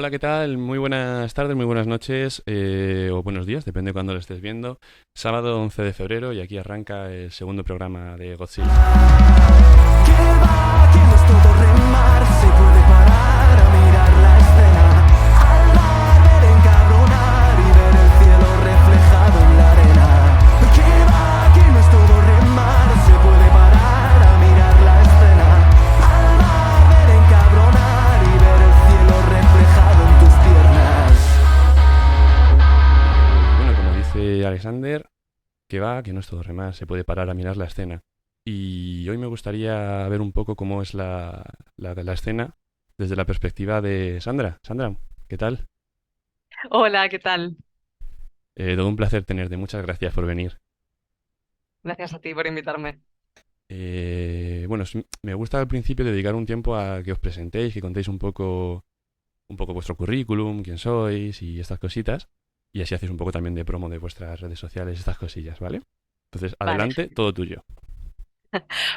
Hola, ¿qué tal? Muy buenas tardes, muy buenas noches o buenos días, depende de cuándo lo estés viendo. Sábado 11 de febrero y aquí arranca el segundo programa de Godzilla. Que va, que no es todo remar, se puede parar a mirar la escena. Al mar ver encabronar y ver el cielo reflejado en la arena. Que va, que no es todo remar, se puede parar a mirar la escena. Al mar ver encabronar y ver el cielo reflejado en tus piernas. Bueno, como dice Alexander, que va, que no es todo remar, se puede parar a mirar la escena. Y hoy me gustaría ver un poco cómo es la escena desde la perspectiva de Sandra. Sandra, ¿qué tal? Hola, ¿qué tal? Todo un placer tenerte, muchas gracias por venir. Gracias a ti por invitarme. Bueno, me gusta al principio dedicar un tiempo a que os presentéis, que contéis un poco vuestro currículum, quién sois y estas cositas. Y así hacéis un poco también de promo de vuestras redes sociales, estas cosillas, ¿vale? Entonces, Vale, adelante, todo tuyo.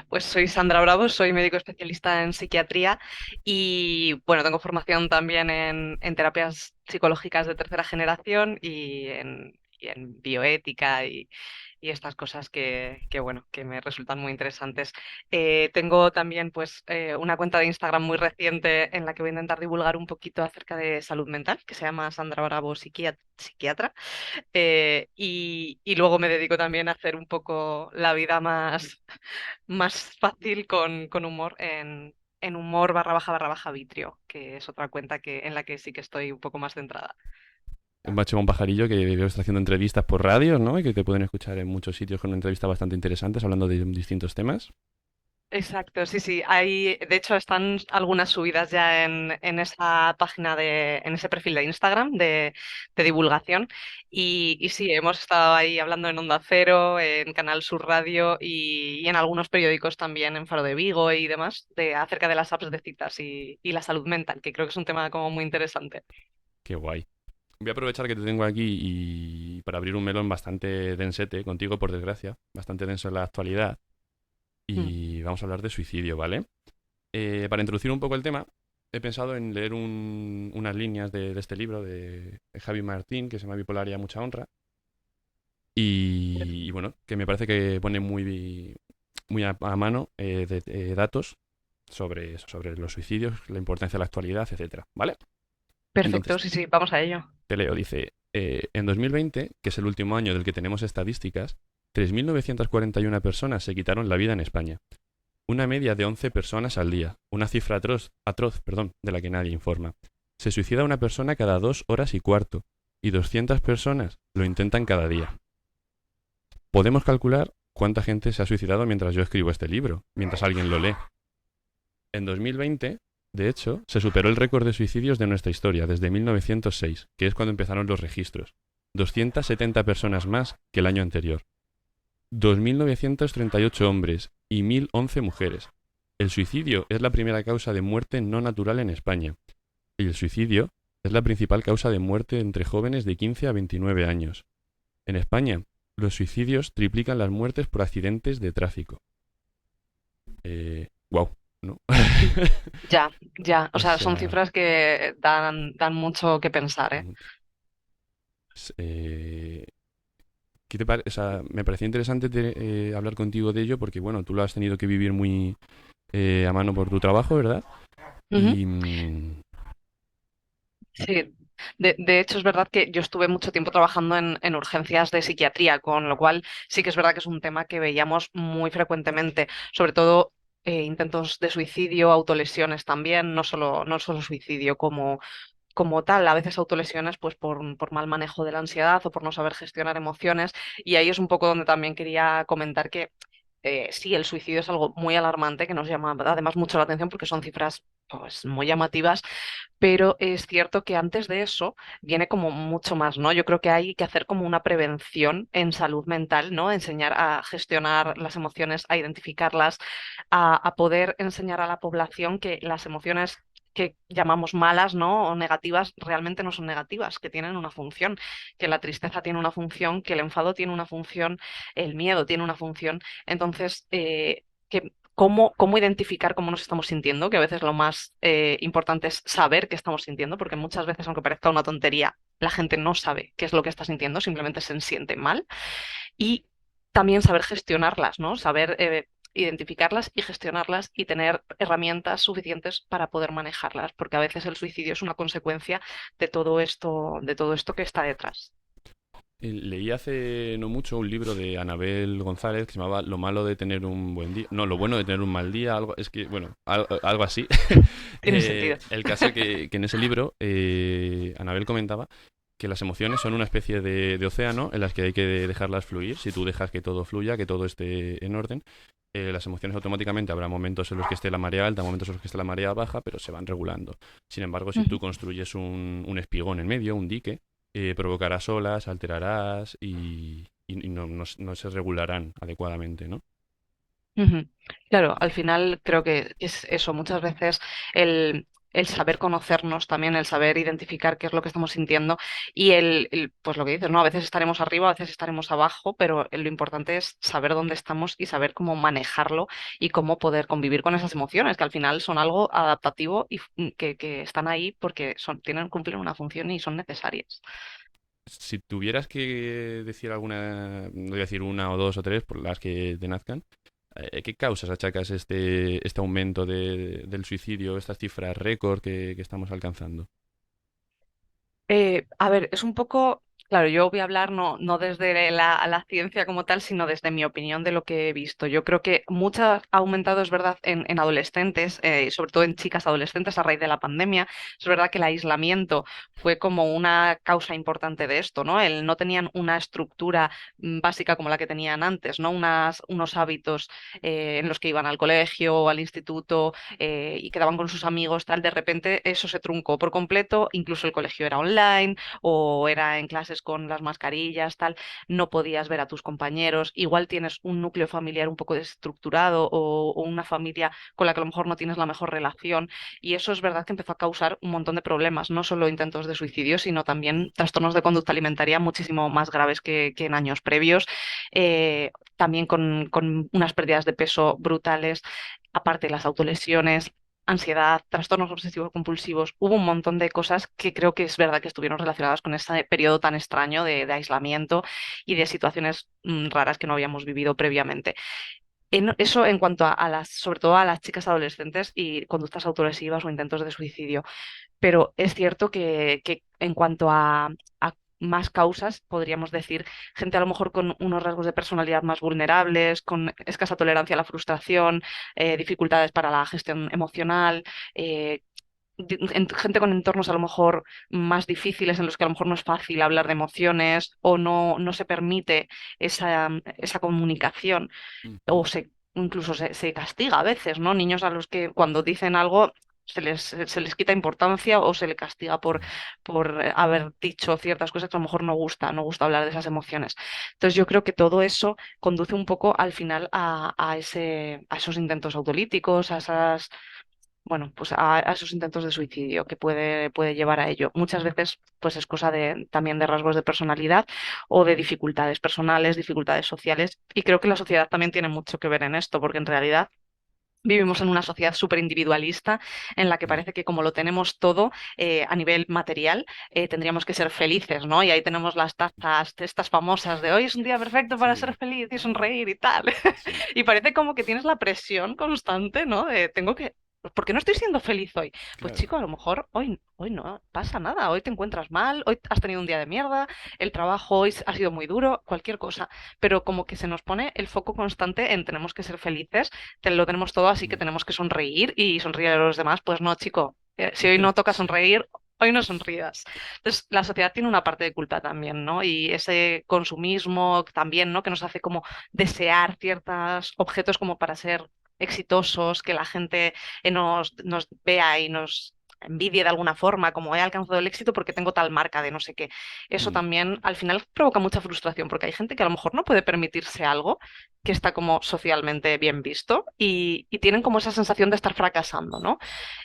pues soy Sandra Bravo, soy médico especialista en psiquiatría y bueno, tengo formación también en terapias psicológicas de tercera generación y en bioética y estas cosas bueno, que me resultan muy interesantes. Tengo también pues una cuenta de Instagram muy reciente en la que voy a intentar divulgar un poquito acerca de salud mental, que se llama Sandra Bravo Psiquiatra. Y luego me dedico también a hacer un poco la vida más fácil con humor en humor barra baja vitrio, que es otra cuenta en la que sí que estoy un poco más centrada. Un macho un pajarillo que veo está haciendo entrevistas por radio, ¿no? Y que te pueden escuchar en muchos sitios con entrevistas bastante interesantes hablando de distintos temas. Exacto, sí, sí. De hecho, están algunas subidas ya en esa página en ese perfil de Instagram de divulgación. Y sí, hemos estado ahí hablando en Onda Cero, en Canal Sur Radio y en algunos periódicos también, en Faro de Vigo y demás, acerca de las apps de citas y la salud mental, que creo que es un tema como muy interesante. Qué guay. Voy a aprovechar que te tengo aquí y para abrir un melón bastante densete contigo, por desgracia, bastante denso en la actualidad. Mm. Y vamos a hablar de suicidio, ¿vale? Para introducir un poco el tema, he pensado en leer unas líneas de este libro de Javi Martín, que se llama Bipolaridad, mucha honra. Y bueno, que me parece que pone muy a mano datos sobre eso, sobre los suicidios, la importancia de la actualidad, etcétera, ¿vale? Perfecto, Entonces, sí, sí, vamos a ello. te leo, dice, en 2020, que es el último año del que tenemos estadísticas, 3.941 personas se quitaron la vida en España. Una media de 11 personas al día, una cifra atroz, perdón, de la que nadie informa. Se suicida una persona cada 2 horas y cuarto, y 200 personas lo intentan cada día. Podemos calcular cuánta gente se ha suicidado mientras yo escribo este libro, mientras alguien lo lee. En 2020, de hecho, se superó el récord de suicidios de nuestra historia desde 1906, que es cuando empezaron los registros. 270 personas más que el año anterior. 2.938 hombres y 1.011 mujeres. El suicidio es la primera causa de muerte no natural en España. Y el suicidio es la principal causa de muerte entre jóvenes de 15 a 29 años. En España, los suicidios triplican las muertes por accidentes de tráfico. Wow, ¿no? Ya, ya. O O sea, son sea, cifras que dan mucho que pensar, ¿eh? eh, ¿qué te o sea, me parecía interesante hablar contigo de ello porque, bueno, tú lo has tenido que vivir muy a mano por tu trabajo, ¿verdad? Ujú. Y Sí, de hecho es verdad que yo estuve mucho tiempo trabajando en urgencias de psiquiatría, con lo cual sí que es verdad que es un tema que veíamos muy frecuentemente, sobre todo intentos de suicidio, autolesiones también, no solo suicidio como tal, a veces autolesiones pues por mal manejo de la ansiedad o por no saber gestionar emociones. Y ahí es un poco donde también quería comentar que sí, el suicidio es algo muy alarmante que nos llama además mucho la atención porque son cifras pues, muy llamativas, pero es cierto que antes de eso viene como mucho más, ¿no? Yo creo que hay que hacer como una prevención en salud mental, ¿no? Enseñar a gestionar las emociones, a identificarlas, a poder enseñar a la población que las emociones que llamamos malas, ¿no? O negativas, realmente no son negativas, que tienen una función, que la tristeza tiene una función, que el enfado tiene una función, el miedo tiene una función. Entonces, que cómo identificar cómo nos estamos sintiendo, que a veces lo más importante es saber qué estamos sintiendo, porque muchas veces, aunque parezca una tontería, la gente no sabe qué es lo que está sintiendo, simplemente se siente mal. Y también saber gestionarlas, ¿no? Saber identificarlas y gestionarlas y tener herramientas suficientes para poder manejarlas, porque a veces el suicidio es una consecuencia de todo esto que está detrás. Leí hace no mucho un libro de Anabel González que se llamaba Lo malo de tener un buen día. No, lo bueno de tener un mal día, algo, es que, bueno, algo así. Tiene sentido. El caso que en ese libro Anabel comentaba que las emociones son una especie de océano en las que hay que dejarlas fluir. Si tú dejas que todo fluya, que todo esté en orden, las emociones automáticamente habrá momentos en los que esté la marea alta, momentos en los que esté la marea baja, pero se van regulando. Sin embargo, si tú Ujú, construyes un espigón en medio, un dique, provocarás olas, alterarás y no se regularán adecuadamente, ¿no? ujú. Claro, al final creo que es eso, muchas veces el saber conocernos también, el saber identificar qué es lo que estamos sintiendo y pues lo que dices, ¿no? A veces estaremos arriba, a veces estaremos abajo, pero lo importante es saber dónde estamos y saber cómo manejarlo y cómo poder convivir con esas emociones, que al final son algo adaptativo y que están ahí porque cumplen una función y son necesarias. Si tuvieras que decir alguna, no voy a decir una o dos o tres por las que te nazcan, ¿qué causas achacas este aumento del suicidio, estas cifras récord que estamos alcanzando? A ver, es un poco, claro, yo voy a hablar no desde la ciencia como tal, sino desde mi opinión de lo que he visto. Yo creo que mucho ha aumentado, es verdad, en adolescentes, sobre todo en chicas adolescentes a raíz de la pandemia. Es verdad que el aislamiento fue como una causa importante de esto, ¿no? No tenían una estructura básica como la que tenían antes, ¿no? Unos hábitos en los que iban al colegio o al instituto y quedaban con sus amigos, tal, de repente eso se truncó por completo, incluso el colegio era online o era en clases con las mascarillas, tal, no podías ver a tus compañeros, igual tienes un núcleo familiar un poco desestructurado o una familia con la que a lo mejor no tienes la mejor relación y eso es verdad que empezó a causar un montón de problemas, no solo intentos de suicidio, sino también trastornos de conducta alimentaria muchísimo más graves que en años previos, también con unas pérdidas de peso brutales aparte de las autolesiones, ansiedad, trastornos obsesivos compulsivos, hubo un montón de cosas que creo que es verdad que estuvieron relacionadas con ese periodo tan extraño de aislamiento y de situaciones raras que no habíamos vivido previamente. Eso en cuanto a sobre todo a las chicas adolescentes y conductas autolesivas o intentos de suicidio. Pero es cierto que en cuanto a más causas, podríamos decir, gente a lo mejor con unos rasgos de personalidad más vulnerables, con escasa tolerancia a la frustración, dificultades para la gestión emocional, gente con entornos a lo mejor más difíciles en los que a lo mejor no es fácil hablar de emociones o no se permite esa comunicación o incluso se castiga a veces, ¿no? Niños a los que cuando dicen algo se les quita importancia o se le castiga por haber dicho ciertas cosas que a lo mejor no gusta hablar de esas emociones. Entonces yo creo que todo eso conduce un poco al final a esos intentos autolíticos, bueno, pues a esos intentos de suicidio que puede llevar a ello. Muchas veces, pues es cosa también de rasgos de personalidad o de dificultades personales, dificultades sociales. Y creo que la sociedad también tiene mucho que ver en esto, porque en realidad vivimos en una sociedad súper individualista en la que Mm. parece que como lo tenemos todo a nivel material, tendríamos que ser felices, ¿no? Y ahí tenemos las tazas, estas famosas de hoy es un día perfecto para Sí, ser feliz y sonreír y tal. sí, Y parece como que tienes la presión constante, ¿no? De tengo que. ¿Por qué no estoy siendo feliz hoy? Pues claro. chico, a lo mejor hoy no pasa nada, hoy te encuentras mal, hoy has tenido un día de mierda, el trabajo hoy ha sido muy duro, cualquier cosa, pero como que se nos pone el foco constante en tenemos que ser felices, lo tenemos todo así que Mm. tenemos que sonreír y sonreír a los demás, pues no, chico, si hoy no toca sonreír, hoy no sonrías. Entonces, la sociedad tiene una parte de culpa también, ¿no? Y ese consumismo también, ¿no? Que nos hace como desear ciertos objetos como para ser exitosos, que la gente nos vea y nos envidie de alguna forma, como he alcanzado el éxito porque tengo tal marca de no sé qué. Eso Mm. también al final provoca mucha frustración porque hay gente que a lo mejor no puede permitirse algo que está como socialmente bien visto y tienen como esa sensación de estar fracasando, ¿no?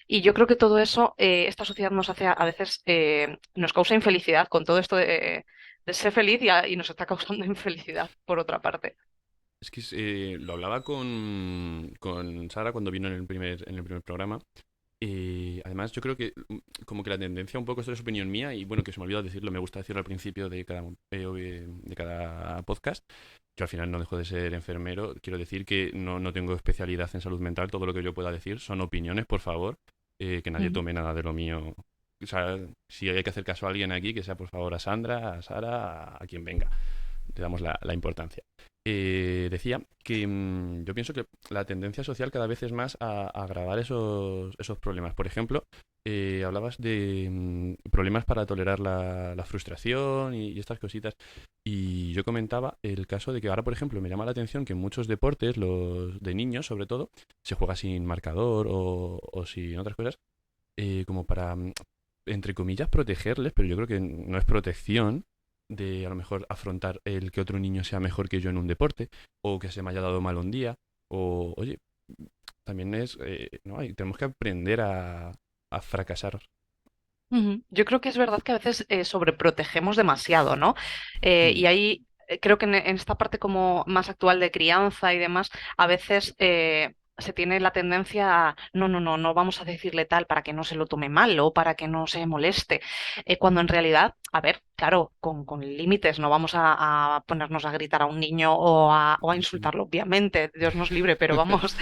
Y yo creo que todo eso, esta sociedad nos hace a veces, nos causa infelicidad con todo esto de ser feliz y nos está causando infelicidad por otra parte. Es que lo hablaba con con Sara cuando vino en el primer programa. Además, yo creo que como que la tendencia un poco, esto es opinión mía, y bueno, que se me olvidó decirlo, me gusta decirlo al principio de cada podcast. Yo al final no dejo de ser enfermero. Quiero decir que no tengo especialidad en salud mental. Todo lo que yo pueda decir son opiniones, por favor. Que nadie Ujú. tome nada de lo mío. O sea, si hay que hacer caso a alguien aquí, que sea por favor a Sandra, a Sara, a quien venga. Le damos la importancia. Decía que yo pienso que la tendencia social cada vez es más a agravar esos problemas. Por ejemplo, hablabas de problemas para tolerar la frustración y estas cositas. Y yo comentaba el caso de que ahora, por ejemplo, me llama la atención que en muchos deportes, los de niños sobre todo, se juega sin marcador o sin otras cosas, como para, entre comillas, protegerles, pero yo creo que no es protección de a lo mejor afrontar el que otro niño sea mejor que yo en un deporte, o que se me haya dado mal un día, o oye, también es, no, tenemos que aprender a fracasar. Ujú. Yo creo que es verdad que a veces sobreprotegemos demasiado, ¿no? Mm, Y ahí creo que en esta parte como más actual de crianza y demás, a veces se tiene la tendencia a, no, no, no, no vamos a decirle tal para que no se lo tome mal o para que no se moleste, cuando en realidad, a ver, claro, con límites, no vamos a ponernos a gritar a un niño o a mm. insultarlo, obviamente, Dios nos libre, pero vamos.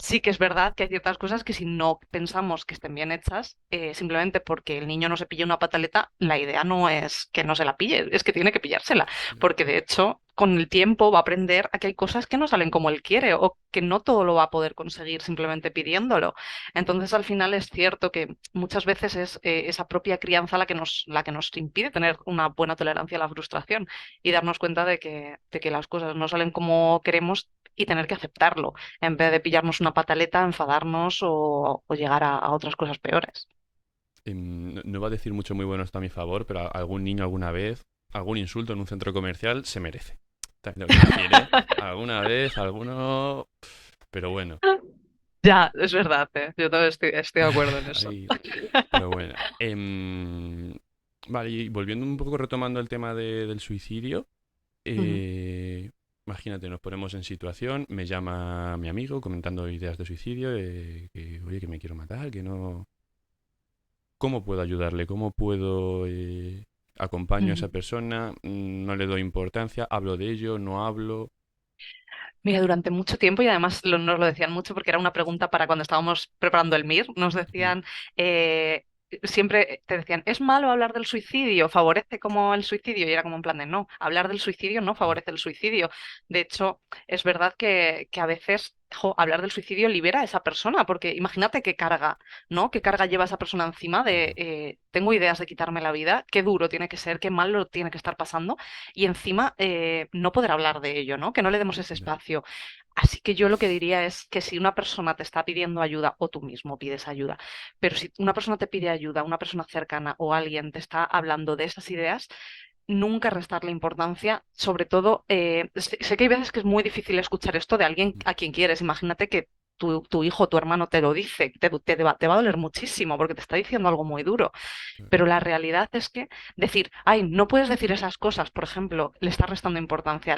Sí que es verdad que hay ciertas cosas que si no pensamos que estén bien hechas, simplemente porque el niño no se pille una pataleta, la idea no es que no se la pille, es que tiene que pillársela, porque de hecho con el tiempo va a aprender a que hay cosas que no salen como él quiere o que no todo lo va a poder conseguir simplemente pidiéndolo. Entonces al final es cierto que muchas veces es esa propia crianza la que nos impide tener una buena tolerancia a la frustración y darnos cuenta de que las cosas no salen como queremos y tener que aceptarlo en vez de pillarnos una pataleta, enfadarnos o llegar a otras cosas peores. No va a decir mucho muy bueno esto a mi favor, pero algún niño alguna vez, algún insulto en un centro comercial se merece. También tengo que decir, ¿eh? Alguna vez, alguno... Pero bueno, Ya, es verdad, yo también estoy de acuerdo en eso. ahí... Pero bueno. Vale, y volviendo un poco, retomando el tema del suicidio, Ujú. eh, imagínate, nos ponemos en situación, me llama mi amigo comentando ideas de suicidio, que oye, que me quiero matar, que no... ¿Cómo puedo ayudarle? ¿Cómo puedo... acompaño a esa Ujú. persona? No le doy importancia, hablo de ello, no hablo... Mira, durante mucho tiempo, y además nos lo decían mucho porque era una pregunta para cuando estábamos preparando el MIR, nos Mm, decían, siempre te decían, ¿es malo hablar del suicidio? ¿Favorece como el suicidio? Y era como en plan de, no, hablar del suicidio no mm, favorece el suicidio. De hecho, es verdad que a veces, hablar del suicidio libera a esa persona, porque imagínate qué carga, ¿no? ¿Qué carga lleva esa persona encima de, claro, tengo ideas de quitarme la vida, qué duro tiene que ser, qué mal lo tiene que estar pasando? Y encima no poder hablar de ello, ¿no? Que no le demos ese ya, espacio. Así que yo lo que diría es que si una persona te está pidiendo ayuda o tú mismo pides ayuda, pero si una persona te pide ayuda, una persona cercana o alguien te está hablando de esas ideas, nunca restarle importancia, sobre todo, sé que hay veces que es muy difícil escuchar esto de alguien mm, a quien quieres. Imagínate que tu hijo, tu hermano te lo dice, te va a doler muchísimo porque te está diciendo algo muy duro. claro, Pero la realidad es que decir, ay, no puedes decir esas cosas, por ejemplo, le está restando importancia,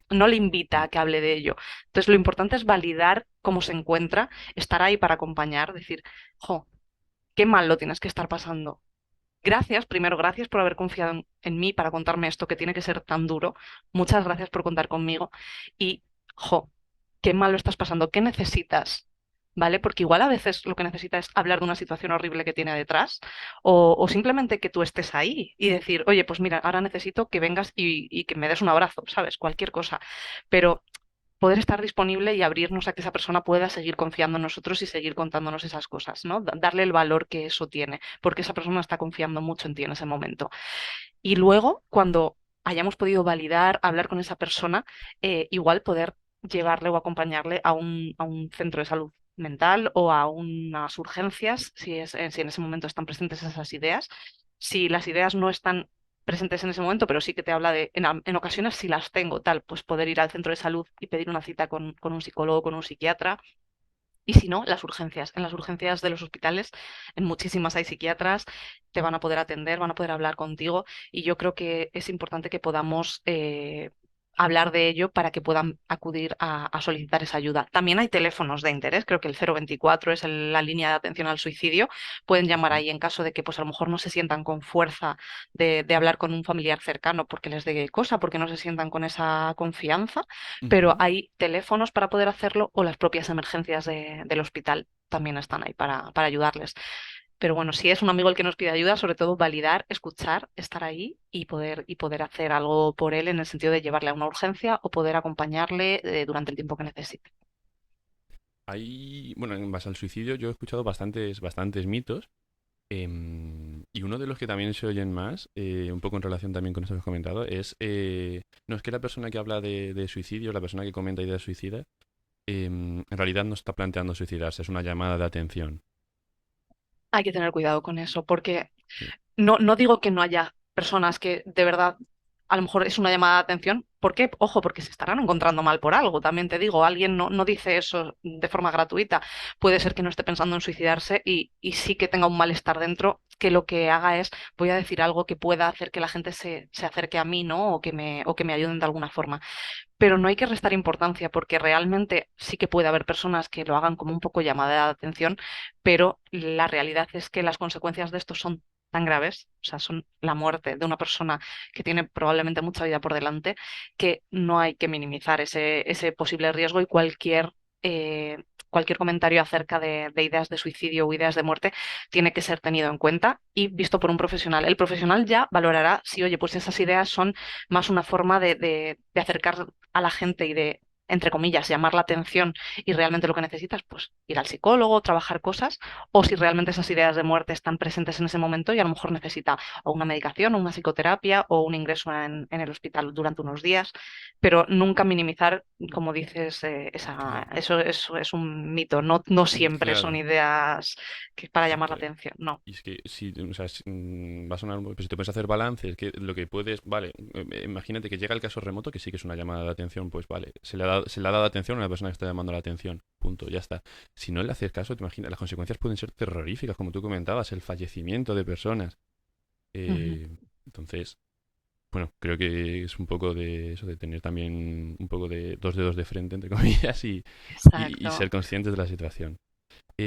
no le invita mm, a que hable de ello. Entonces, lo importante es validar cómo se encuentra, estar ahí para acompañar, decir, jo, qué mal lo tienes que estar pasando. Gracias, primero, gracias por haber confiado en mí para contarme esto que tiene que ser tan duro. Muchas gracias por contar conmigo. Y, jo, qué mal lo estás pasando, ¿qué necesitas? ¿Vale? Porque igual a veces lo que necesita es hablar de una situación horrible que tiene detrás o simplemente que tú estés ahí y decir, oye, pues mira, ahora necesito que vengas y que me des un abrazo, ¿sabes? Cualquier cosa. Pero poder estar disponible y abrirnos a que esa persona pueda seguir confiando en nosotros y seguir contándonos esas cosas, ¿no? Darle el valor que eso tiene, porque esa persona está confiando mucho en ti en ese momento. Y luego, cuando hayamos podido validar, hablar con esa persona, igual poder llevarle o acompañarle a un centro de salud mental o a unas urgencias, si en ese momento están presentes esas ideas. Si las ideas no están presentes en ese momento, pero sí que te habla de, en ocasiones si las tengo, tal, pues poder ir al centro de salud y pedir una cita con un psicólogo, con un psiquiatra, y si no, las urgencias. En las urgencias de los hospitales, en muchísimas hay psiquiatras, te van a poder atender, van a poder hablar contigo y yo creo que es importante que podamos hablar de ello para que puedan acudir a solicitar esa ayuda. También hay teléfonos de interés, creo que el 024 es la línea de atención al suicidio. Pueden llamar Ujú, ahí en caso de que pues a lo mejor no se sientan con fuerza de hablar con un familiar cercano porque les dé cosa, porque no se sientan con esa confianza, pero ujú. hay teléfonos para poder hacerlo o las propias emergencias del hospital también están ahí para ayudarles. Pero bueno, si es un amigo el que nos pide ayuda, sobre todo validar, escuchar, estar ahí y poder hacer algo por él en el sentido de llevarle a una urgencia o poder acompañarle durante el tiempo que necesite. Bueno, en base al suicidio yo he escuchado bastantes mitos. Y uno de los que también se oyen más, un poco en relación también con eso que has comentado, no es que la persona que habla de suicidio, la persona que comenta ideas suicidas, en realidad no está planteando suicidarse, es una llamada de atención. Hay que tener cuidado con eso, porque Sí. no digo que no haya personas que de verdad a lo mejor es una llamada de atención. ¿Por qué? Ojo, porque se estarán encontrando mal por algo. También te digo, alguien no dice eso de forma gratuita. Puede ser que no esté pensando en suicidarse y sí que tenga un malestar dentro, que lo que haga es, voy a decir algo que pueda hacer que la gente se acerque a mí, ¿no? O que me ayuden de alguna forma. Pero no hay que restar importancia porque realmente sí que puede haber personas que lo hagan como un poco llamada de atención, pero la realidad es que las consecuencias de esto son tan graves, o sea, son la muerte de una persona que tiene probablemente mucha vida por delante, que no hay que minimizar ese posible riesgo y cualquier comentario acerca de ideas de suicidio o ideas de muerte tiene que ser tenido en cuenta y visto por un profesional. El profesional ya valorará si, oye, pues esas ideas son más una forma de acercar a la gente y de, entre comillas, llamar la atención y realmente lo que necesitas, pues ir al psicólogo, trabajar cosas, o si realmente esas ideas de muerte están presentes en ese momento y a lo mejor necesita o una medicación o una psicoterapia o un ingreso en el hospital durante unos días, pero nunca minimizar, como dices, Claro. eso es un mito, no siempre son Claro, ideas que para llamar la exacto. atención, no. Y es que si, o sea, va a sonar, pero si te puedes hacer balance, es que lo que puedes, vale, imagínate que llega el caso remoto, que sí que es una llamada de atención, pues vale, se le ha dado atención a una persona que está llamando la atención, punto, ya está. Si no le haces caso, te imaginas, las consecuencias pueden ser terroríficas, como tú comentabas, el fallecimiento de personas. Ujú. Eh, entonces, bueno, creo que es un poco de eso, de tener también un poco de dos dedos de frente, entre comillas, y Exacto. ser conscientes de la situación.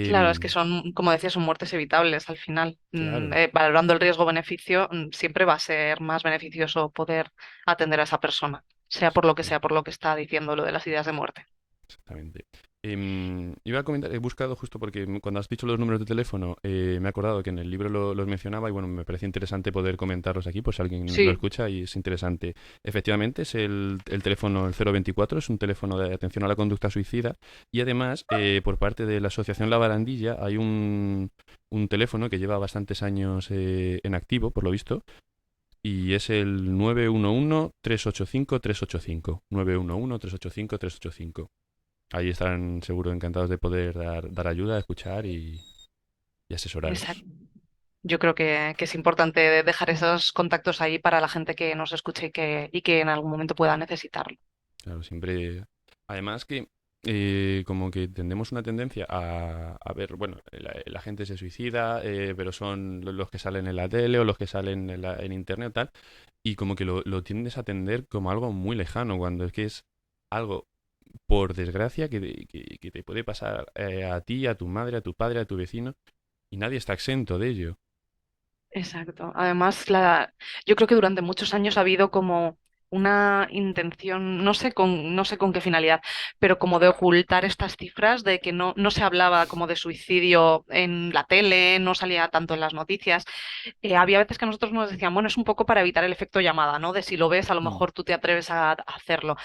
Claro, es que Em, son, como decía, son muertes evitables al final. claro. Valorando el riesgo-beneficio, siempre va a ser más beneficioso poder atender a esa persona, sea por lo que sea, por lo que está diciendo lo de las ideas de muerte. Exactamente. Iba a comentar, he buscado justo porque cuando has dicho los números de teléfono, me he acordado que en el libro los mencionaba y bueno, me parece interesante poder comentarlos aquí, por si alguien lo Sí, escucha y es interesante. Efectivamente, es el teléfono el 024, es un teléfono de atención a la conducta suicida y además, por parte de la Asociación La Barandilla, hay un teléfono que lleva bastantes años en activo, por lo visto, y es el 911-385-385. 911-385-385. Ahí estarán seguro encantados de poder dar ayuda, escuchar y asesoraros. exacto. Yo creo que es importante dejar esos contactos ahí para la gente que nos escuche y que en algún momento pueda necesitarlo. Claro, siempre. Además que como que tendemos una tendencia a ver, bueno, la gente se suicida, pero son los que salen en la tele o los que salen en internet o tal, y como que lo tiendes a atender como algo muy lejano, cuando es que es algo, por desgracia, que te puede pasar a ti, a tu madre, a tu padre, a tu vecino, y nadie está exento de ello. Exacto. Además, yo creo que durante muchos años ha habido como una intención, no sé con qué finalidad, pero como de ocultar estas cifras, de que no se hablaba como de suicidio en la tele, no salía tanto en las noticias. Había veces que nosotros nos decían, bueno, es un poco para evitar el efecto llamada, ¿no? De si lo ves, a lo Mm, mejor tú te atreves a hacerlo.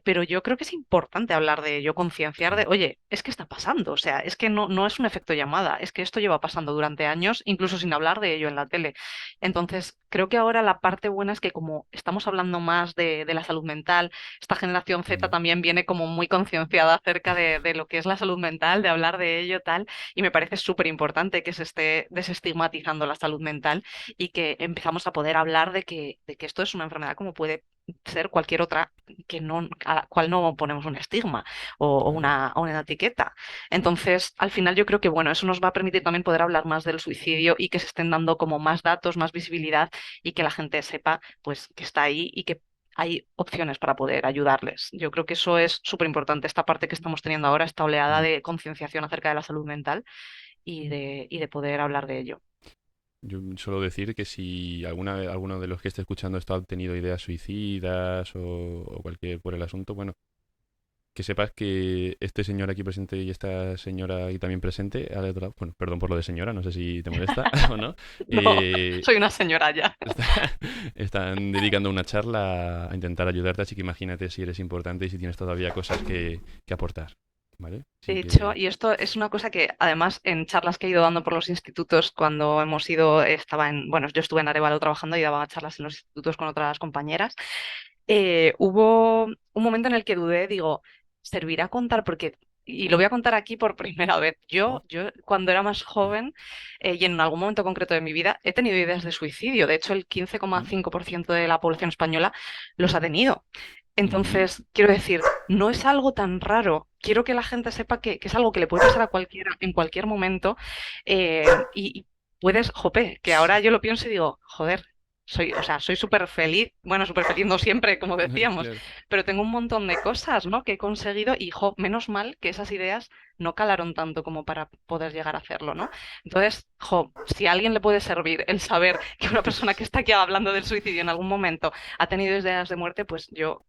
Pero yo creo que es importante hablar de ello, concienciar de, sí, oye, es que está pasando, o sea, es que no es un efecto llamada, es que esto lleva pasando durante años, incluso sin hablar de ello en la tele. Entonces, creo que ahora la parte buena es que como estamos hablando más de la salud mental, esta generación Z mm, también viene como muy concienciada acerca de lo que es la salud mental, de hablar de ello, tal, y me parece súper importante que se esté desestigmatizando la salud mental y que empezamos a poder hablar de que esto es una enfermedad como puede ser cualquier otra a la cual no ponemos un estigma o claro. una etiqueta. Entonces, al final yo creo que bueno, eso nos va a permitir también poder hablar más del suicidio y que se estén dando como más datos, más visibilidad y que la gente sepa pues que está ahí y que hay opciones para poder ayudarles. Yo creo que eso es súper importante, esta parte que estamos teniendo ahora, esta oleada Mm. de concienciación acerca de la salud mental y de poder hablar de ello. Yo suelo decir que si alguno de los que esté escuchando esto ha tenido ideas suicidas o cualquier por el asunto, bueno, que sepas que este señor aquí presente y esta señora aquí también presente, al otro lado, bueno, perdón por lo de señora, no sé si te molesta o no, No, eh, soy una señora ya. está- están dedicando una charla a intentar ayudarte, así que imagínate si eres importante y si tienes todavía cosas que aportar, ¿vale? Así De hecho, que, y esto es una cosa que además en charlas que he ido dando por los institutos, cuando hemos ido, bueno, yo estuve en Arévalo trabajando y daba charlas en los institutos con otras compañeras, hubo un momento en el que dudé, digo, ¿servirá contar? Porque, y lo voy a contar aquí por primera vez, ¿no? yo cuando era más joven y en algún momento concreto de mi vida he tenido ideas de suicidio, de hecho el ¿Mm? 15,5% de la población española los ha tenido. Ujú. Entonces, quiero decir, no es algo tan raro. Quiero que la gente sepa que es algo que le puede pasar a cualquiera en cualquier momento. Y puedes, jope, que ahora yo lo pienso y digo, joder, o sea, soy súper feliz. Bueno, súper feliz no siempre, como decíamos, Claro. pero tengo un montón de cosas, ¿no? que he conseguido y, menos mal que esas ideas no calaron tanto como para poder llegar a hacerlo, ¿no? Entonces, si a alguien le puede servir el saber que una persona que está aquí hablando del suicidio en algún momento ha tenido ideas de muerte, pues yo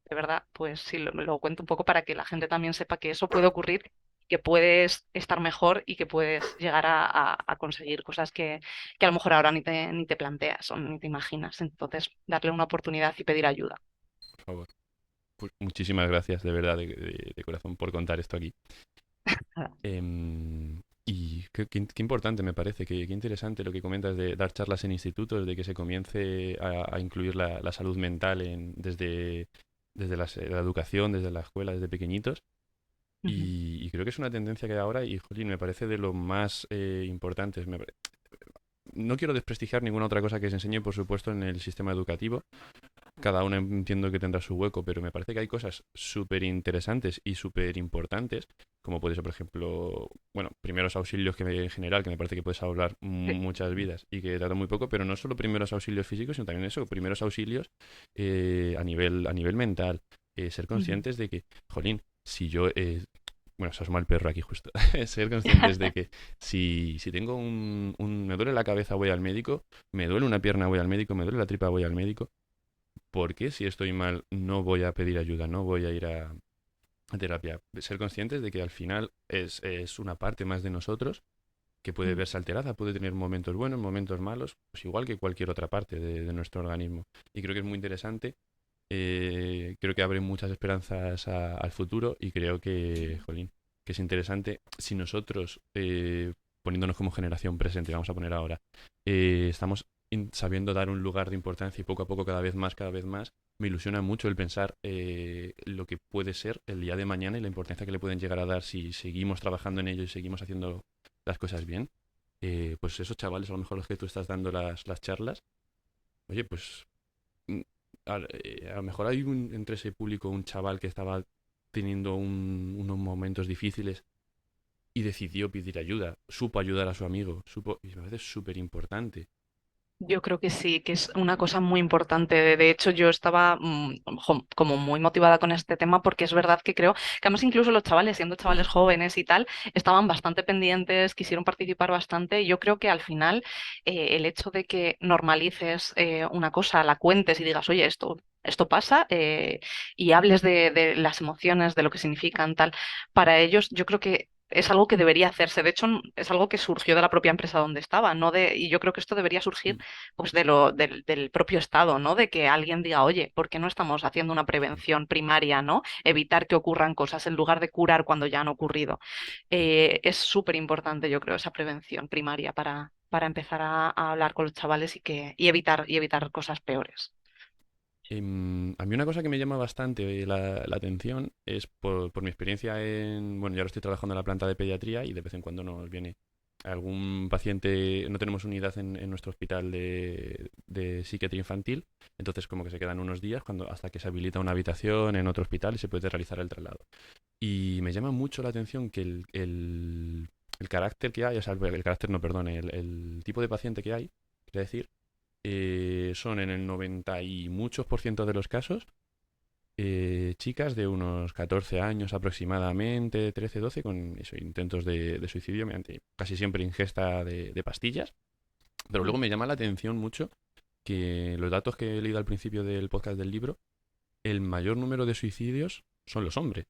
de verdad, pues sí, lo cuento un poco para que la gente también sepa que eso puede ocurrir, que puedes estar mejor y que puedes llegar a conseguir cosas que a lo mejor ahora ni te planteas o ni te imaginas. Entonces, darle una oportunidad y pedir ayuda. Por favor. Pues muchísimas gracias, de verdad, de corazón, por contar esto aquí. Nada. Y qué importante me parece, qué interesante lo que comentas de dar charlas en institutos, de que se comience a incluir la salud mental desde la educación, desde la escuela, desde pequeñitos. Ujú. Y creo que es una tendencia que hay ahora y, jolín, me parece de lo más importantes. No quiero desprestigiar ninguna otra cosa que se enseñe, por supuesto, en el sistema educativo. Cada uno entiendo que tendrá su hueco, pero me parece que hay cosas súper interesantes y súper importantes, como puede ser, por ejemplo, bueno, primeros auxilios en general, que me parece que puedes hablar Sí. muchas vidas y que trata muy poco, pero no solo primeros auxilios físicos, sino también eso, primeros auxilios a nivel mental. Ser Ujú. conscientes de que, jolín, si yo bueno, se asoma el perro aquí justo. Ser conscientes de que si tengo me duele la cabeza voy al médico, me duele una pierna voy al médico, me duele la tripa voy al médico. ¿Por qué si estoy mal no voy a pedir ayuda, no voy a ir a terapia? Ser conscientes de que al final es una parte más de nosotros que puede Mm. verse alterada, puede tener momentos buenos, momentos malos, pues igual que cualquier otra parte de nuestro organismo. Y creo que es muy interesante, creo que abre muchas esperanzas al futuro y creo que, jolín, que es interesante si nosotros, poniéndonos como generación presente, vamos a poner ahora, estamos sabiendo dar un lugar de importancia y poco a poco cada vez más, me ilusiona mucho el pensar lo que puede ser el día de mañana y la importancia que le pueden llegar a dar si seguimos trabajando en ello y seguimos haciendo las cosas bien. Pues esos chavales, a lo mejor los que tú estás dando las charlas, oye, pues mm, a lo mejor hay entre ese público un chaval que estaba teniendo unos momentos difíciles y decidió pedir ayuda, supo ayudar a su amigo, y me parece súper importante. Yo creo que sí, que es una cosa muy importante. De hecho, yo estaba como muy motivada con este tema porque es verdad que creo que además incluso los chavales, siendo chavales jóvenes y tal, estaban bastante pendientes, quisieron participar bastante. Y yo creo que al final el hecho de que normalices una cosa, la cuentes y digas, oye, esto pasa y hables de las emociones, de lo que significan, tal, para ellos yo creo que es algo que debería hacerse. De hecho, es algo que surgió de la propia empresa donde estaba, ¿no? Y yo creo que esto debería surgir Mm. pues del propio Estado, ¿no? De que alguien diga, oye, ¿por qué no estamos haciendo una prevención primaria, ¿no? Evitar que ocurran cosas en lugar de curar cuando ya han ocurrido. Es súper importante, yo creo, esa prevención primaria para empezar a hablar con los chavales y evitar cosas peores. A mí una cosa que me llama bastante la atención es por mi experiencia bueno, ya ahora estoy trabajando en la planta de pediatría y de vez en cuando nos viene algún paciente, no tenemos unidad en nuestro hospital de psiquiatría infantil, entonces como que se quedan unos días hasta que se habilita una habitación en otro hospital y se puede realizar el traslado. Y me llama mucho la atención que el carácter que hay, o sea, el carácter no, perdón, el tipo de paciente que hay, quiero decir, Son en el 90 y muchos por ciento de los casos chicas de unos 14 años aproximadamente, 13, 12, con eso, intentos de suicidio mediante casi siempre ingesta de pastillas. Pero luego Mm. me llama la atención mucho que los datos que he leído al principio del podcast del libro, el mayor número de suicidios son los hombres.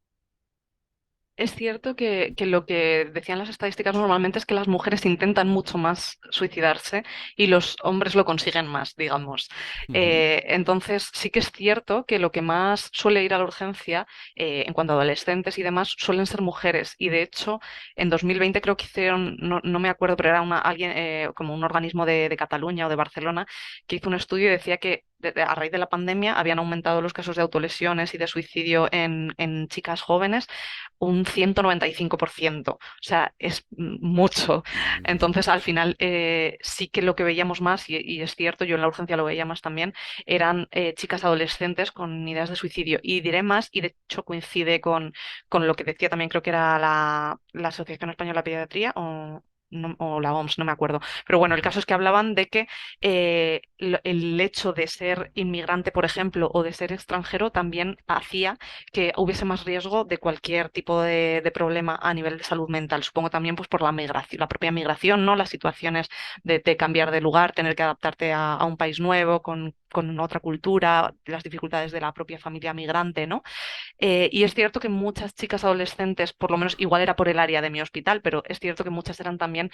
Es cierto que lo que decían las estadísticas normalmente es que las mujeres intentan mucho más suicidarse y los hombres lo consiguen más, digamos. Ujú, Entonces, sí que es cierto que lo que más suele ir a la urgencia en cuanto a adolescentes y demás suelen ser mujeres. Y de hecho, en 2020 creo que hicieron, no me acuerdo, pero era alguien, como un organismo de Cataluña o de Barcelona, que hizo un estudio y decía que a raíz de la pandemia habían aumentado los casos de autolesiones y de suicidio en chicas jóvenes un 195%. O sea, es mucho. ujú, Entonces, al final, sí que lo que veíamos más, y es cierto, yo en la urgencia lo veía más también, eran chicas adolescentes con ideas de suicidio. Y diré más, y de hecho coincide con lo que decía también, creo que era la Asociación Española de Pediatría o la OMS, no me acuerdo. Pero bueno, el ujú, caso es que hablaban de que el hecho de ser inmigrante, por ejemplo, o de ser extranjero también hacía que hubiese más riesgo de cualquier tipo de problema a nivel de salud mental. Supongo también pues por la migración, la propia migración, ¿no? Las situaciones de cambiar de lugar, tener que adaptarte a un país nuevo, con otra cultura, las dificultades de la propia familia migrante, ¿no? Y es cierto que muchas chicas adolescentes, por lo menos igual era por el área de mi hospital, pero es cierto que muchas eran también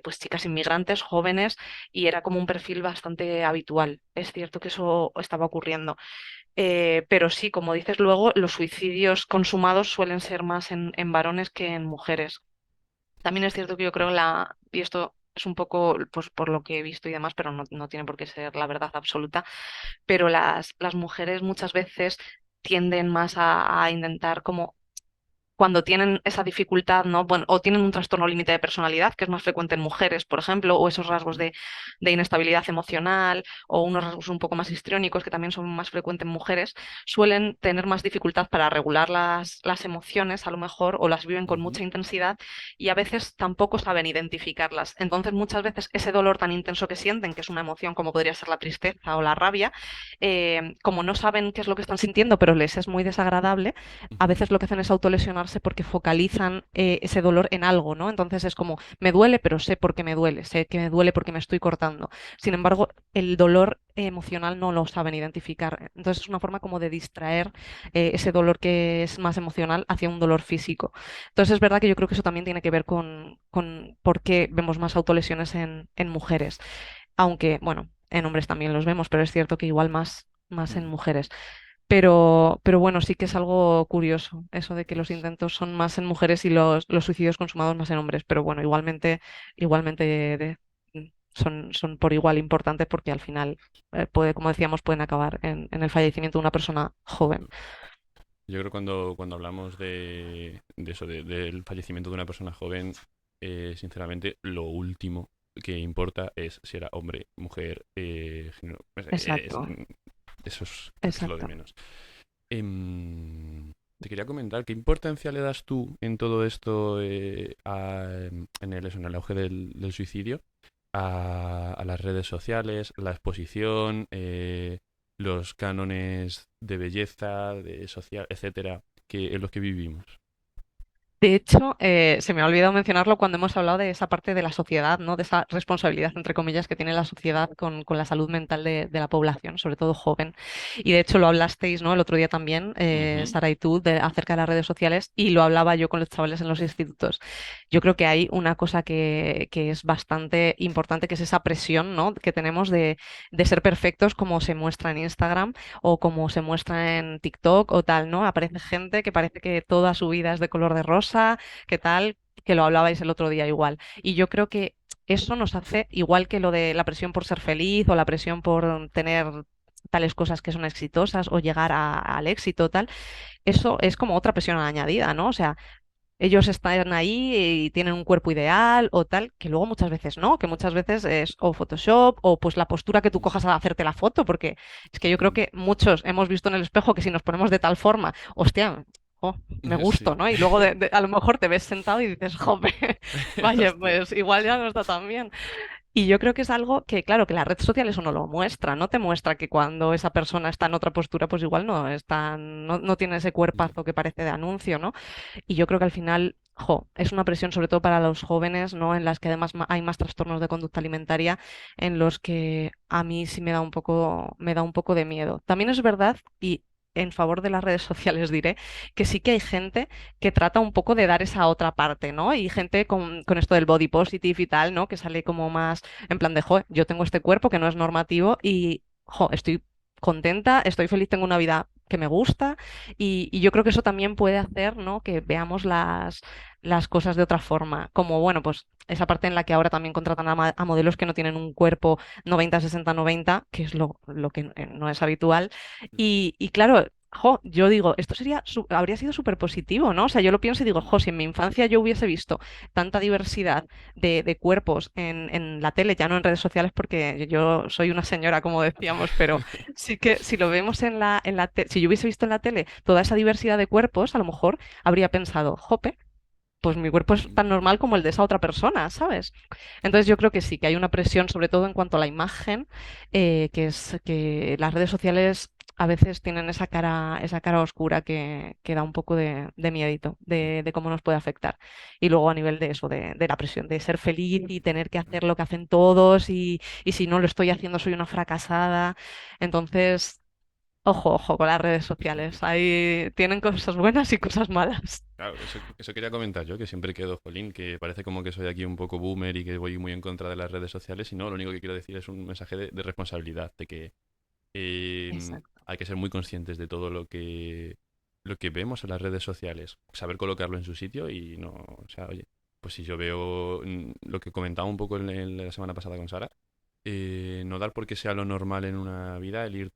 pues chicas inmigrantes, jóvenes, y era como un perfil bastante habitual. Es cierto que eso estaba ocurriendo. Pero sí, como dices luego, los suicidios consumados suelen ser más en varones que en mujeres. También es cierto que yo creo y esto es un poco pues, por lo que he visto y demás, pero no tiene por qué ser la verdad absoluta, pero las mujeres muchas veces tienden más a intentar como cuando tienen esa dificultad, ¿no? Bueno, o tienen un trastorno límite de personalidad, que es más frecuente en mujeres, por ejemplo, o esos rasgos ujú, de inestabilidad emocional, o unos rasgos un poco más histriónicos, que también son más frecuentes en mujeres, suelen tener más dificultad para regular las emociones, a lo mejor, o las viven con ujú, mucha intensidad, y a veces tampoco saben identificarlas. Entonces, muchas veces ese dolor tan intenso que sienten, que es una emoción como podría ser la tristeza o la rabia, como no saben qué es lo que están sintiendo, pero les es muy desagradable, a ujú, veces lo que hacen es autolesionarse porque focalizan ese dolor en algo, ¿no? Entonces es como, me duele, pero sé por qué me duele, sé que me duele porque me estoy cortando. Sin embargo, el dolor emocional no lo saben identificar. Entonces es una forma como de distraer ese dolor que es más emocional hacia un dolor físico. Entonces es verdad que yo creo que eso también tiene que ver con por qué vemos más autolesiones en mujeres. Aunque, bueno, en hombres también los vemos, pero es cierto que igual más en ujú. mujeres. Pero bueno, sí que es algo curioso eso de que los intentos son más en mujeres y los suicidios consumados más en hombres. Pero bueno, igualmente son por igual importantes porque al final, como decíamos, pueden acabar en el fallecimiento de una persona joven. Yo creo que cuando hablamos de eso, del fallecimiento de una persona joven, sinceramente, lo último que importa es si era hombre, mujer, género. Exacto, Eso es lo de exacto. menos. Te quería comentar, ¿qué importancia le das tú en todo esto, en el auge del suicidio, a las redes sociales, la exposición, los cánones de belleza, de social, etcétera, en los que vivimos? De hecho, se me ha olvidado mencionarlo cuando hemos hablado de esa parte de la sociedad, ¿no? De esa responsabilidad, entre comillas, que tiene la sociedad con la salud mental de la población, sobre todo joven. Y de hecho lo hablasteis, ¿no? El otro día también, Ujú, Sara y tú, acerca de las redes sociales, y lo hablaba yo con los chavales en los institutos. Yo creo que hay una cosa que es bastante importante, que es esa presión, ¿no? Que tenemos de ser perfectos como se muestra en Instagram o como se muestra en TikTok o tal, ¿no? Aparece gente que parece que toda su vida es de color de rosa, que tal, que lo hablabais el otro día igual. Y yo creo que eso nos hace, igual que lo de la presión por ser feliz o la presión por tener tales cosas que son exitosas o llegar al éxito, tal, eso es como otra presión añadida, ¿no? O sea, ellos están ahí y tienen un cuerpo ideal o tal, que luego muchas veces no, que muchas veces es o Photoshop o pues la postura que tú cojas al hacerte la foto, porque es que yo creo ujú. que muchos hemos visto en el espejo que si nos ponemos de tal forma, hostia, oh, me Sí. gusto, ¿no? Y luego a lo mejor te ves sentado y dices, jope, vaya, Hostia. pues igual ya no está tan bien. Y yo creo que es algo que, claro, que la red social eso no lo muestra, no te muestra que cuando esa persona está en otra postura, pues igual no tiene ese Ya. cuerpazo que parece de anuncio, ¿no? Y yo creo que al final, es una presión sobre todo para los jóvenes, ¿no? En las que además hay más trastornos de conducta alimentaria, en los que a mí sí me da un poco de miedo. También es verdad, y en favor de las redes sociales diré, que sí que hay gente que trata un poco de dar esa otra parte, ¿no? Y gente con esto del body positive y tal, ¿no? Que sale como más en plan de, yo tengo este cuerpo que no es normativo y, estoy contenta, estoy feliz, tengo una vida que me gusta y yo creo que eso también puede hacer, ¿no? Que veamos las cosas de otra forma. Como, bueno, pues esa parte en la que ahora también contratan a modelos que no tienen un cuerpo 90-60-90, que es lo que no es habitual. Y claro, yo digo, esto habría sido súper positivo, ¿no? O sea, yo lo pienso y digo, si en mi infancia yo hubiese visto tanta diversidad de cuerpos en la tele, ya no en redes sociales, porque yo soy una señora, como decíamos, pero sí que si lo vemos si yo hubiese visto en la tele toda esa diversidad de cuerpos, a lo mejor habría pensado, jope, pues mi cuerpo es tan normal como el de esa otra persona, ¿sabes? Entonces yo creo que sí, que hay una presión, sobre todo en cuanto a la imagen, que es que las redes sociales a veces tienen esa cara oscura que da un poco de miedito, de cómo nos puede afectar. Y luego a nivel de eso, de la presión, de ser feliz y tener que hacer lo que hacen todos y si no lo estoy haciendo soy una fracasada. Entonces, ojo con las redes sociales. Ahí tienen cosas buenas y cosas malas. Claro, eso quería comentar yo, que siempre quedo, jolín, que parece como que soy aquí un poco boomer y que voy muy en contra de las redes sociales, y no, lo único que quiero decir es un mensaje de responsabilidad, de que Exacto. hay que ser muy conscientes de todo lo que vemos en las redes sociales, saber colocarlo en su sitio y no, o sea, oye, pues si yo veo lo que comentaba un poco en la semana pasada con Sara, no dar porque sea lo normal en una vida, el ir...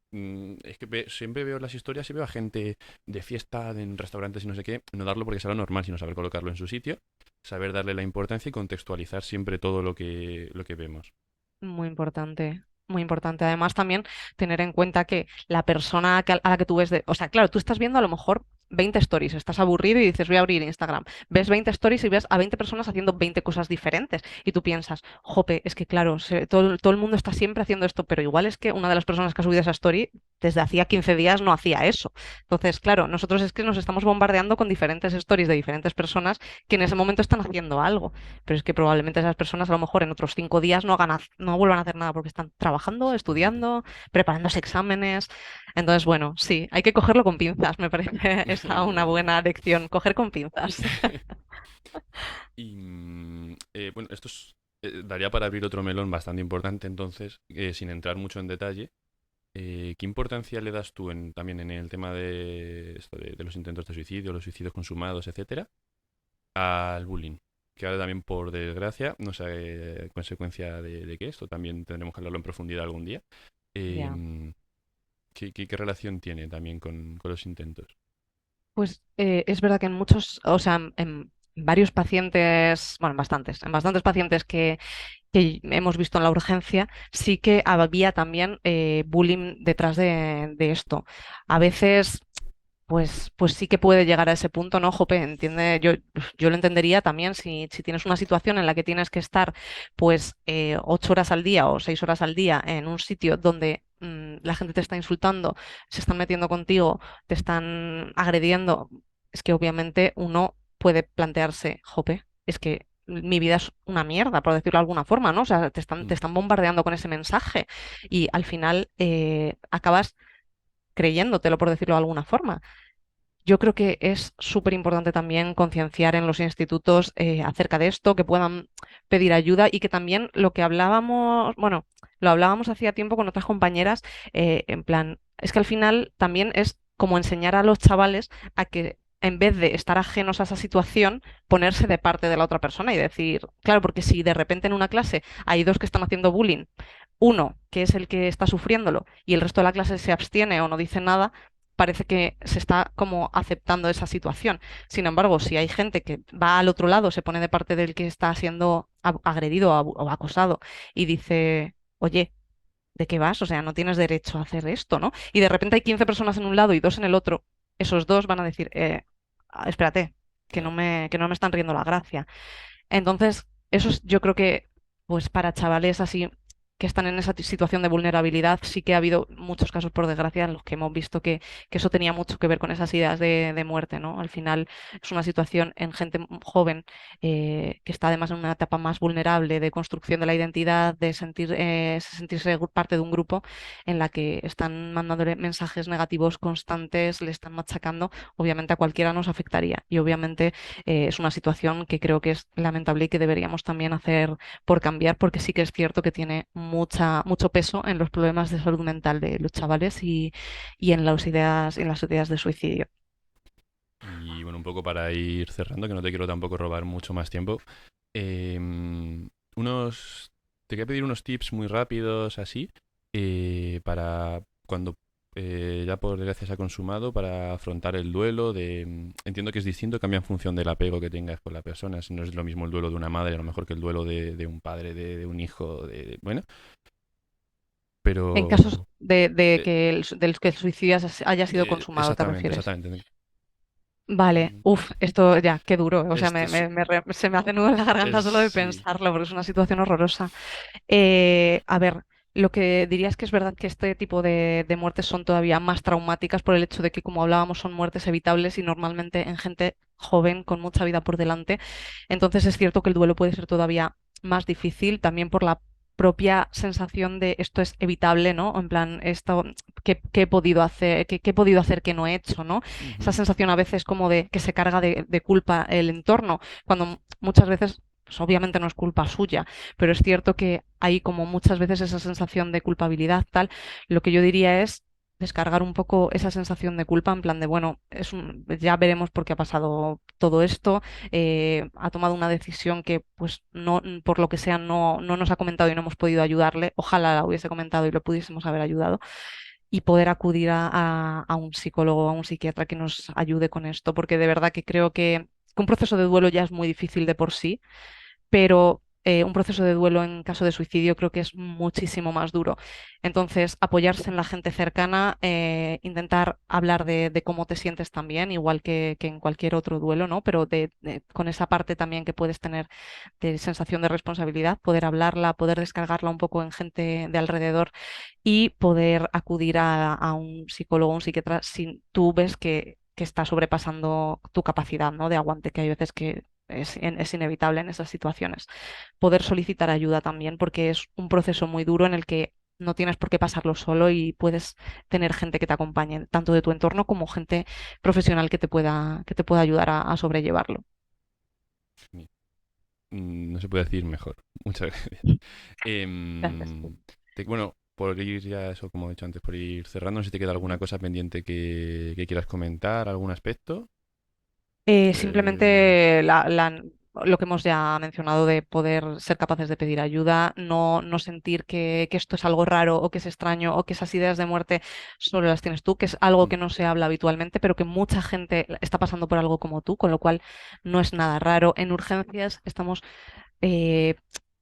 es que siempre veo las historias y veo a gente de fiesta, en restaurantes y no sé qué, no darlo porque sea lo normal, sino saber colocarlo en su sitio, saber darle la importancia y contextualizar siempre todo lo que vemos. Muy importante, muy importante. Además, también tener en cuenta que la persona a la que tú ves o sea, claro, tú estás viendo a lo mejor 20 stories, estás aburrido y dices, voy a abrir Instagram. Ves 20 stories y ves a 20 personas haciendo 20 cosas diferentes. Y tú piensas, jope, es que claro, todo el mundo está siempre haciendo esto, pero igual es que una de las personas que ha subido esa story desde hacía 15 días no hacía eso. Entonces, claro, nosotros es que nos estamos bombardeando con diferentes stories de diferentes personas que en ese momento están haciendo algo. Pero es que probablemente esas personas a lo mejor en otros 5 días no vuelvan a hacer nada porque están trabajando, Exactamente. estudiando, preparándose exámenes. Entonces, bueno, sí, hay que cogerlo con pinzas, me parece esa una Muy bien. buena lección, coger con pinzas. Y bueno, daría para abrir otro melón bastante importante, entonces, sin entrar mucho en detalle, ¿qué importancia le das tú también en el tema de, esto de los intentos de suicidio, los suicidios consumados, etcétera, al bullying? Que ahora también, por desgracia, no sé consecuencia de qué, esto también tendremos que hablarlo en profundidad algún día. Ya. Em, qué relación tiene también con los intentos? Pues es verdad que o sea, en varios pacientes, bueno, en bastantes pacientes que hemos visto en la urgencia, sí que había también bullying detrás de esto. A veces pues sí que puede llegar a ese punto, ¿no? Jope, entiende, yo lo entendería también si tienes una situación en la que tienes que estar pues 8 horas al día o 6 horas al día en un sitio donde la gente te está insultando, se están metiendo contigo, te están agrediendo, es que obviamente uno puede plantearse, jope, es que mi vida es una mierda, por decirlo de alguna forma, ¿no? O sea, te Mm, están bombardeando con ese mensaje y al final acabas creyéndotelo, por decirlo de alguna forma. Yo creo que es súper importante también concienciar en los institutos acerca de esto, que puedan pedir ayuda y que también lo que hablábamos, bueno, lo hablábamos hacía tiempo con otras compañeras, en plan, es que al final también es como enseñar a los chavales a que en vez de estar ajenos a esa situación, ponerse de parte de la otra persona y decir, claro, porque si de repente en una clase hay dos que están haciendo bullying, uno que es el que está sufriéndolo y el resto de la clase se abstiene o no dice nada, parece que se está como aceptando esa situación. Sin embargo, si hay gente que va al otro lado, se pone de parte del que está siendo agredido o acosado y dice, oye, ¿de qué vas? O sea, no tienes derecho a hacer esto, ¿no? Y de repente hay 15 personas en un lado y dos en el otro, esos dos van a decir, espérate, claro. que no me están riendo la gracia. Entonces, yo creo que pues para chavales así que están en esa situación de vulnerabilidad, sí que ha habido muchos casos, por desgracia, en los que hemos visto que eso tenía mucho que ver con esas ideas de muerte, ¿no? Al final es una situación en gente joven que está además en una etapa más vulnerable de construcción de la identidad, de sentirse parte de un grupo en la que están mandándole mensajes negativos constantes, le están machacando, obviamente a cualquiera nos afectaría y obviamente es una situación que creo que es lamentable y que deberíamos también hacer por cambiar, porque sí que es cierto que tiene mucho peso en los problemas de salud mental de los chavales y en las ideas de suicidio. Y bueno, un poco para ir cerrando, que no te quiero tampoco robar mucho más tiempo. Unos. Te quería pedir unos tips muy rápidos, así, para cuando ya por desgracia se ha consumado, para afrontar el duelo. Entiendo que es distinto, cambia en función del apego que tengas con la persona. Si no es lo mismo el duelo de una madre, a lo mejor que el duelo de un padre, de un hijo, bueno, En casos pero. de eh, del que el suicidio haya sido consumado, ¿te exactamente, refieres? exactamente. Vale, Mm, uff, esto ya, qué duro. O sea, Esto es. se me hace nudo en la garganta solo de Sí. pensarlo, porque es una situación horrorosa. A ver, lo que diría es que es verdad que este tipo de muertes son todavía más traumáticas por el hecho de que, como hablábamos, son muertes evitables y normalmente en gente joven con mucha vida por delante. Entonces es cierto que el duelo puede ser todavía más difícil, también por la propia sensación de esto es evitable, ¿no? En plan, esto, ¿qué he podido hacer? ¿Qué he podido hacer que no he hecho, ¿no? Esa Ujú, sensación a veces como de que se carga de culpa el entorno, cuando muchas veces, pues obviamente no es culpa suya, pero es cierto que hay como muchas veces esa sensación de culpabilidad, tal. Lo que yo diría es descargar un poco esa sensación de culpa en plan de, bueno, ya veremos por qué ha pasado todo esto, ha tomado una decisión que pues no, por lo que sea, no nos ha comentado y no hemos podido ayudarle, ojalá la hubiese comentado y lo pudiésemos haber ayudado y poder acudir a un psicólogo o a un psiquiatra que nos ayude con esto, porque de verdad que creo que un proceso de duelo ya es muy difícil de por sí, pero un proceso de duelo en caso de suicidio creo que es muchísimo más duro. Entonces, apoyarse en la gente cercana, intentar hablar de cómo te sientes también, igual que en cualquier otro duelo, ¿no? Pero con esa parte también que puedes tener de sensación de responsabilidad, poder hablarla, poder descargarla un poco en gente de alrededor y poder acudir a un psicólogo o un psiquiatra si tú ves que está sobrepasando tu capacidad, ¿no? De aguante, que hay veces que es inevitable en esas situaciones. Poder solicitar ayuda también, porque es un proceso muy duro en el que no tienes por qué pasarlo solo y puedes tener gente que te acompañe, tanto de tu entorno como gente profesional que te pueda ayudar a sobrellevarlo. no se puede decir mejor. Muchas gracias. Gracias. Em, bueno, por ir ya, eso como he dicho antes, por ir cerrando, no sé si te queda alguna cosa pendiente que quieras comentar, algún aspecto. Eh, Simplemente lo que hemos ya mencionado de poder ser capaces de pedir ayuda, no sentir que esto es algo raro o que es extraño o que esas ideas de muerte solo las tienes tú, que es algo mm, que no se habla habitualmente, pero que mucha gente está pasando por algo como tú, con lo cual no es nada raro. En urgencias estamos eh,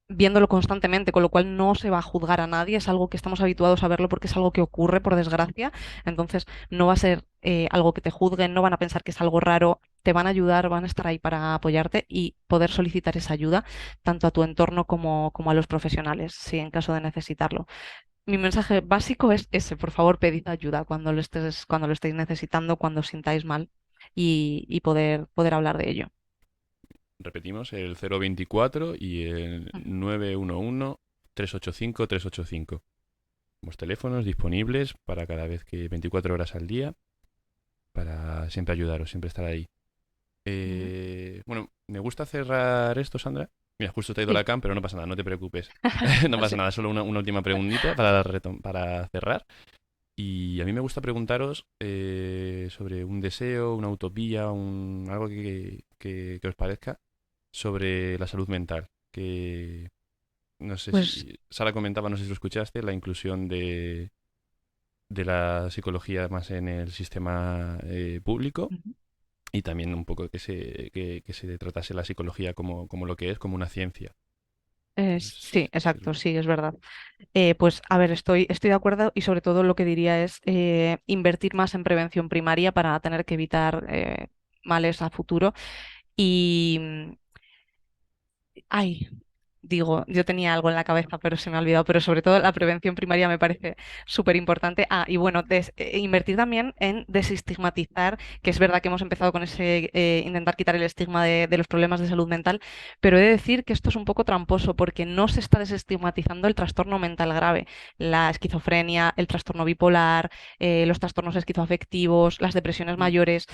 viéndolo constantemente, con lo cual no se va a juzgar a nadie, es algo que estamos habituados a verlo porque es algo que ocurre, por desgracia, entonces no va a ser algo que te juzguen, no van a pensar que es algo raro, te van a ayudar, van a estar ahí para apoyarte y poder solicitar esa ayuda tanto a tu entorno como a los profesionales, si en caso de necesitarlo. Mi mensaje básico es ese, por favor, pedid ayuda cuando lo estéis necesitando, cuando os sintáis mal y poder hablar de ello. Repetimos, el 024 y el Ujú. 911-385-385. Los teléfonos disponibles para cada vez que 24 horas al día, para siempre ayudaros, siempre estar ahí. Ujú. Bueno, me gusta cerrar esto, Sandra. Mira, justo te ha ido Sí, la cam, pero no pasa nada, no te preocupes. No pasa así. nada, solo una última preguntita para cerrar. Y a mí me gusta preguntaros sobre un deseo, una utopía, algo que os parezca sobre la salud mental. Que no sé Pues si Sara comentaba, no sé si lo escuchaste, la inclusión de la psicología más en el sistema público ujú. y también un poco que se tratase la psicología como lo que es, como una ciencia. Sí, Sí, exacto, sí, es verdad. Pues a ver, estoy de acuerdo y sobre todo lo que diría es invertir más en prevención primaria para tener que evitar males a futuro. Y, ay, digo, yo tenía algo en la cabeza, pero se me ha olvidado, pero sobre todo la prevención primaria me parece súper importante. Ah, y bueno, invertir también en desestigmatizar, que es verdad que hemos empezado con ese intentar quitar el estigma de los problemas de salud mental, pero he de decir que esto es un poco tramposo porque no se está desestigmatizando el trastorno mental grave, la esquizofrenia, el trastorno bipolar, los trastornos esquizoafectivos, las depresiones Mm. mayores.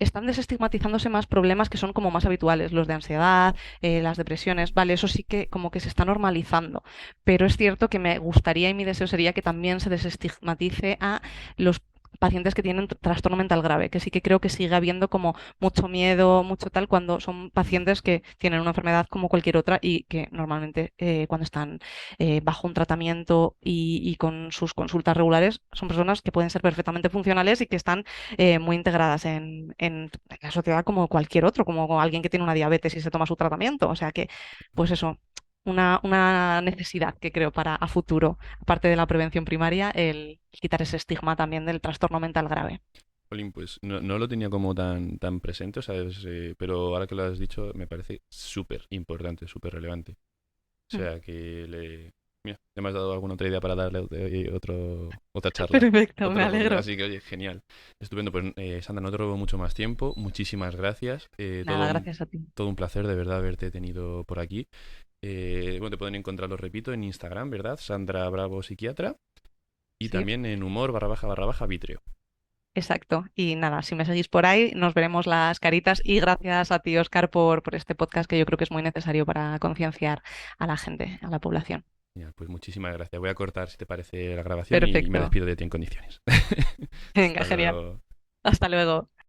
Están desestigmatizándose más problemas que son como más habituales, los de ansiedad, las depresiones, vale, eso sí que como que se está normalizando, pero es cierto que me gustaría y mi deseo sería que también se desestigmatice a los pacientes que tienen trastorno mental grave, que sí que creo que sigue habiendo como mucho miedo, mucho tal, cuando son pacientes que tienen una enfermedad como cualquier otra y que normalmente cuando están bajo un tratamiento y con sus consultas regulares son personas que pueden ser perfectamente funcionales y que están muy integradas en la sociedad como cualquier otro, como alguien que tiene una diabetes y se toma su tratamiento. O sea que, pues eso, una necesidad que creo para a futuro, aparte de la prevención primaria, el quitar ese estigma también del trastorno mental grave. Jolín, pues no lo tenía como tan presente, ¿sabes? Pero ahora que lo has dicho, me parece súper importante, súper relevante. O Mm. sea que Mira, ya me has dado alguna otra idea para darle otra charla. Perfecto, me alegro. Así que, oye, genial. Estupendo. Pues, Sandra, no te robo mucho más tiempo. Muchísimas gracias. Nada, gracias a ti. Todo un placer, de verdad, haberte tenido por aquí. Bueno, te pueden encontrar, lo repito, en Instagram, ¿verdad? Sandra Bravo Psiquiatra. Y Sí, también en humor // Vitreo. exacto. Y nada, si me seguís por ahí, nos veremos las caritas y gracias a ti, Oscar, por este podcast que yo creo que es muy necesario para concienciar a la gente, a la población. Ya, pues muchísimas gracias. Voy a cortar, si te parece, la grabación y me Perfecto. despido de ti en condiciones. Venga, Hasta genial. luego. Hasta luego.